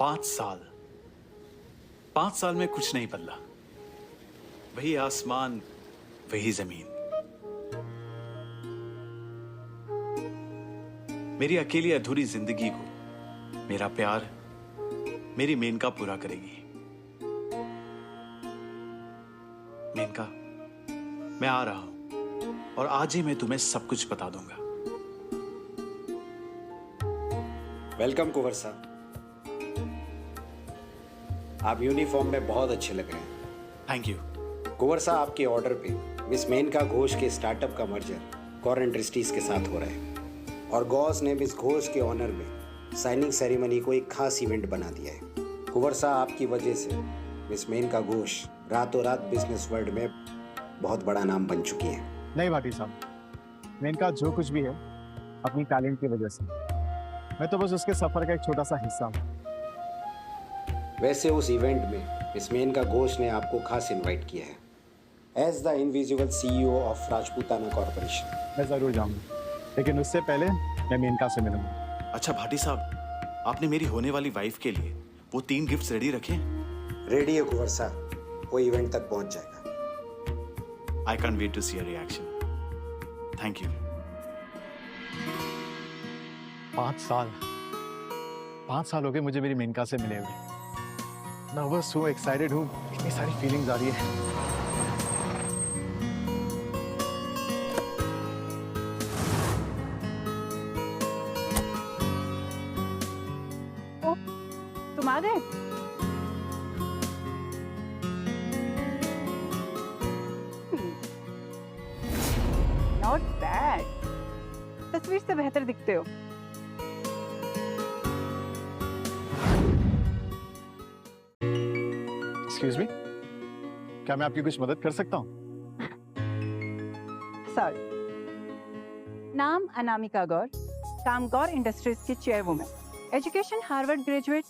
5 साल, 5 साल में कुछ नहीं बदला। वही आसमान, वही जमीन। मेरी अकेली अधूरी जिंदगी को मेरा प्यार मेरी मेनका पूरा करेगी। मेनका, मैं आ रहा हूं और आज ही मैं तुम्हें सब कुछ बता दूंगा। वेलकम कुंवर साहब, आप यूनिफॉर्म में बहुत अच्छे लग रहे हैं। Thank you. कुंवर साहब, आपके ऑर्डर पे मिस मेनका घोष के स्टार्टअप का मर्जर गौर इंडस्ट्रीज के साथ हो रहा है और गौस ने मिस घोष के ऑनर में साइनिंग सेरेमनी को एक खास इवेंट बना दिया है। कुंवर साहब, आपकी वजह से मिस मेनका घोष रातों रात बिजनेस वर्ल्ड में बहुत बड़ा नाम बन चुकी है। नहीं भाटी साहब, मेनका जो कुछ भी है अपनी टैलेंट की वजह से, मैं तो बस उसके सफर का एक छोटा सा हिस्सा हूँ। वैसे उस इवेंट में मिस मेनका घोष ने आपको खास इनवाइट किया है as the invisible CEO of Rajputana corporation. मैं जरूर जाऊंगा, लेकिन उससे पहले मैं मेनका से मिलूंगा। अच्छा भाटी साहब, आपने मेरी होने वाली वाइफ के लिए वो 3 गिफ्ट्स रेडी रखे हैं? रेडी है कुंवर साहब, वो इवेंट तक पहुंच जाएगा। I can't wait to see your reaction. Thank you. 5 साल हो गए मुझे मेरी मेनका से मिले हुए। नर्वस हूँ, एक्साइटेड हूँ, इतनी सारी फीलिंग्स आ रही है। ओ, तुम आ गए? नॉट बैड, तस्वीर से बेहतर दिखते हो। एक्सक्यूज मी, क्या मैं आपकी कुछ मदद कर सकता हूँ? सॉरी। नाम अनामिका गौर, काम गौर इंडस्ट्रीज की चेयरवुमन, एजुकेशन हार्वर्ड ग्रेजुएट,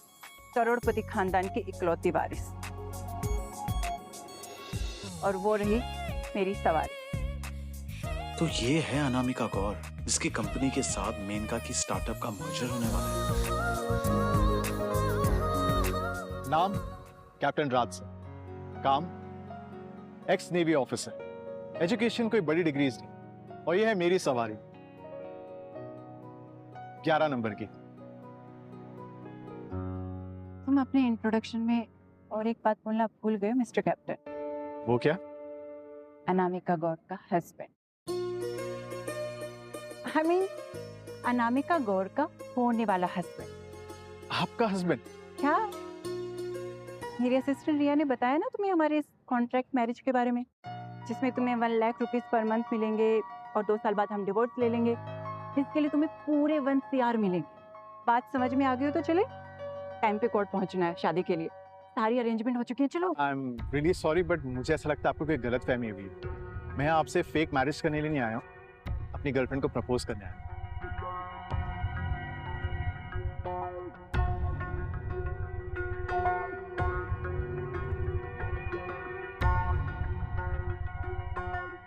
करोड़पति खानदान की इकलौती वारिस। और वो रही मेरी सवारी। तो ये है अनामिका गौर, जिसकी कंपनी के साथ मेनका की स्टार्टअप का मर्जर होने वाला है। नाम कैप्टन राज सिंह, काम एक्स नेवी ऑफिसर, एजुकेशन कोई बड़ी डिग्रीज नहीं, और ये है मेरी सवारी 11 नंबर की। तुम अपने इंट्रोडक्शन में और एक बात बोलना भूल गए मिस्टर कैप्टन। वो क्या? अनामिका गौर का हस्बैंड। I mean, अनामिका गौर का होने वाला हस्बैंड। आपका हस्बैंड? क्या? मेरी असिस्टेंट रिया ने बताया ना तुम्हें हमारे इस कॉन्ट्रैक्ट मैरिज के बारे में, जिसमें तुम्हें 1 लाख रुपीस पर मंथ मिलेंगे और 2 साल बाद हम डिवोर्स ले लेंगे, जिसके लिए तुम्हें पूरे 1 CR मिलेंगे। बात समझ में आ गई हो तो चले? टाइम पे कोर्ट पहुंचना है शादी के लिए, सारी अरेंजमेंट हो चुकी है। चलो। I am really sorry, but मुझे ऐसा लगता है आपको कोई गलत फहमी हुई है। मैं आपसे फेक मैरिज करने लिए नहीं आया हूँ, अपनी गर्लफ्रेंड को प्रपोज करने आया हूँ।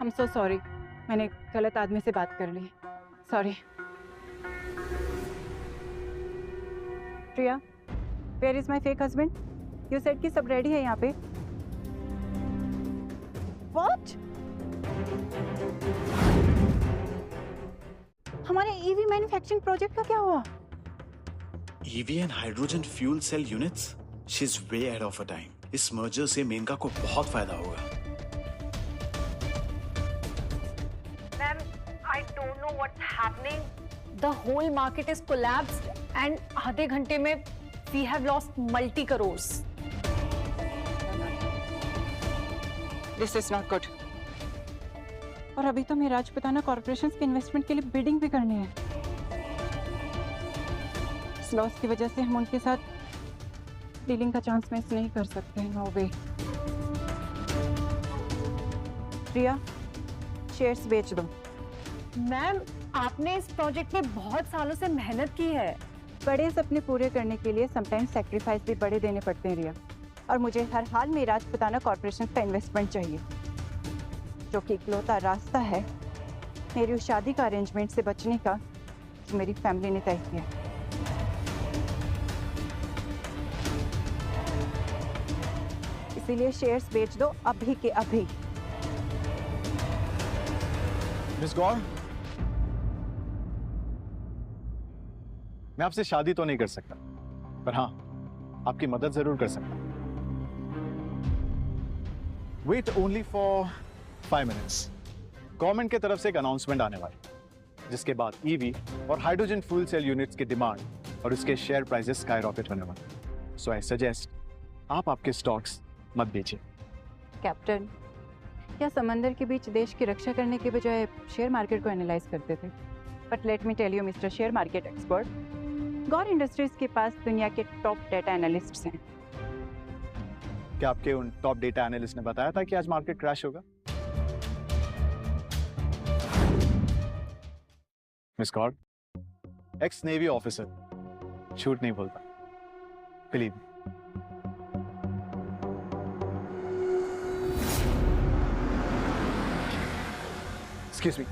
I'm so sorry, मैंने गलत आदमी से बात कर ली। Sorry. Priya, where is my fake husband? You said कि सब रेडी है यहाँ पे। What? हमारे EV मैन्युफैक्चरिंग प्रोजेक्ट का क्या हुआ? EV and hydrogen fuel cell units, she is way ahead of her time। इस मर्जर से मेनका को बहुत फायदा होगा। Ma'am, I don't know what's happening. The whole market is collapsed and आधे घंटे में we have lost multi crores. This is not good. और अभी तो मैं राजपूताना कॉर्पोरेशंस के इन्वेस्टमेंट के लिए बिडिंग भी करनी है। इस लॉस की वजह से हम उनके साथ डीलिंग का चांस मिस नहीं कर सकते। नो वे। प्रिया, शेयर्स बेच दो। मैम, आपने इस प्रोजेक्ट में बहुत सालों से मेहनत की है। बड़े सपने पूरे करने के लिए समटाइम्स सैक्रिफाइस भी बड़े देने पड़ते हैं रिया, और मुझे हर हाल में राजपूताना कॉर्पोरेशन का इन्वेस्टमेंट चाहिए, जो कि इकलौता रास्ता है मेरी उस शादी का अरेंजमेंट से बचने का जो मेरी फैमिली ने तय किया। इसीलिए शेयर्स बेच दो अभी के अभी। मिस गौर, मैं आपसे शादी तो नहीं कर सकता, पर हाँ, आपकी मदद जरूर कर सकता हूं। Wait only for 5 minutes. Government की तरफ से एक अनाउंसमेंट आने वाली, जिसके बाद ईवी और हाइड्रोजन फ्यूल सेल यूनिट्स की डिमांड और उसके शेयर प्राइसेस स्काई रॉकेट होने वाले। सो आई सजेस्ट आप आपके स्टॉक्स मत बेचिए। कैप्टन, क्या समंदर के बीच देश की रक्षा करने के बजाय शेयर मार्केट को एनालाइज करते थे? But let me tell you mister share market expert, Gaur industries के पास दुनिया के टॉप डेटा एनालिस्ट्स हैं। क्या आपके उन टॉप डेटा एनालिस्ट ने बताया था कि आज मार्केट क्रैश होगा? Miss God, x navy officer, झूठ नहीं बोलता, believe me. Excuse me,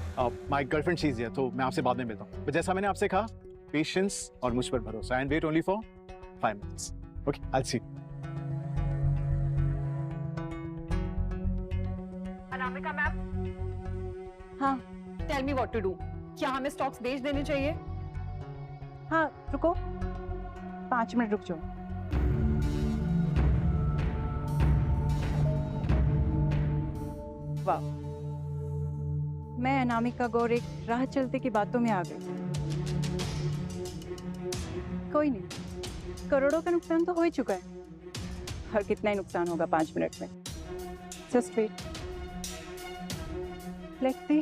my girlfriend she is here, तो मैं आपसे बाद में मिलता हूँ। तो जैसा मैंने आपसे कहा, पेशेंस और मुझ पर भरोसा, and wait only for 5 minutes. Okay, I will see. Anamika ma'am, हाँ tell me what to do. क्या हमें स्टॉक्स बेच देने चाहिए? हाँ, रुको 5 मिनट रुक जाओ। वाह, मैं अनामिका गौर एक राह चलते की बातों में आ गई। कोई नहीं, करोड़ों का नुकसान तो हो ही चुका है, और कितना ही नुकसान होगा 5 मिनट में। Just wait, let's see.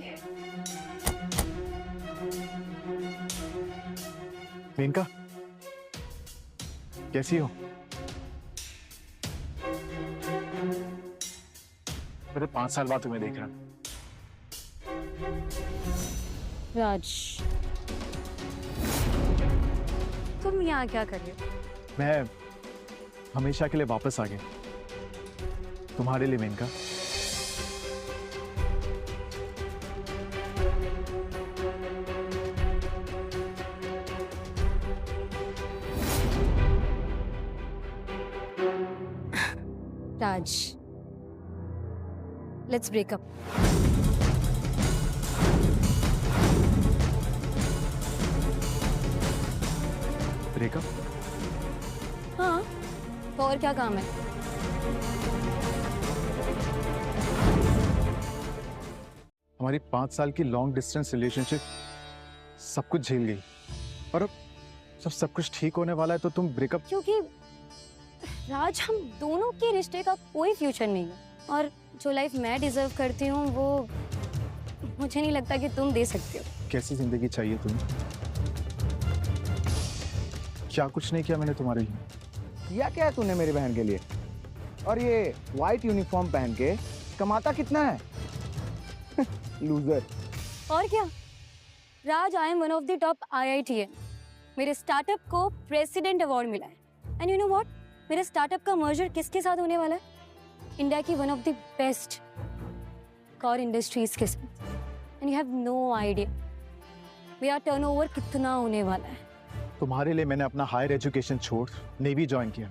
Menka, कैसी हो? मेरे 5 साल बाद तुम्हें देख रहा हूं। राज, तुम यहाँ क्या कर रहे हो? मैं हमेशा के लिए वापस आ गया तुम्हारे लिए मेनका। राज, लेट्स ब्रेक अप। ब्रेकअप? हाँ, तो और क्या काम है? हमारी 5 साल की लॉन्ग डिस्टेंस रिलेशनशिप सब कुछ झेल गई, और अब जब सब कुछ ठीक होने वाला है तो तुम ब्रेकअप? क्योंकि राज, हम दोनों के रिश्ते का कोई फ्यूचर नहीं है, और जो लाइफ मैं डिजर्व करती हूँ वो मुझे नहीं लगता कि तुम दे सकते हो। कैसी जिंदगी चाहिए तुम्हें? क्या कुछ नहीं किया मैंने तुम्हारे लिए? किया क्या है तूने मेरी बहन के लिए? और ये वाइट यूनिफॉर्म पहन के कमाता कितना है? लूजर। और क्या Raj, I am one of the top IITian। मेरे स्टार्टअप को प्रेसिडेंट अवार्ड मिला है, एंड यू नो व्हाट, मेरे स्टार्टअप का मर्जर किसके साथ होने वाला है? इंडिया की वन ऑफ द बेस्ट गौर इंडस्ट्रीज के साथ, and you have no idea मेरा टर्नओवर कितना होने वाला है। तुम्हारे लिए मैंने अपना हायर एजुकेशन छोड़ नेवी ज्वाइन किया,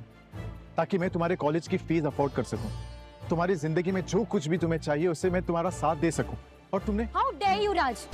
ताकि मैं तुम्हारे कॉलेज की फीस अफोर्ड कर सकूं, तुम्हारी जिंदगी में जो कुछ भी तुम्हें चाहिए उससे मैं तुम्हारा साथ दे सकूं। और तुमने हाउ डेयर यू राज,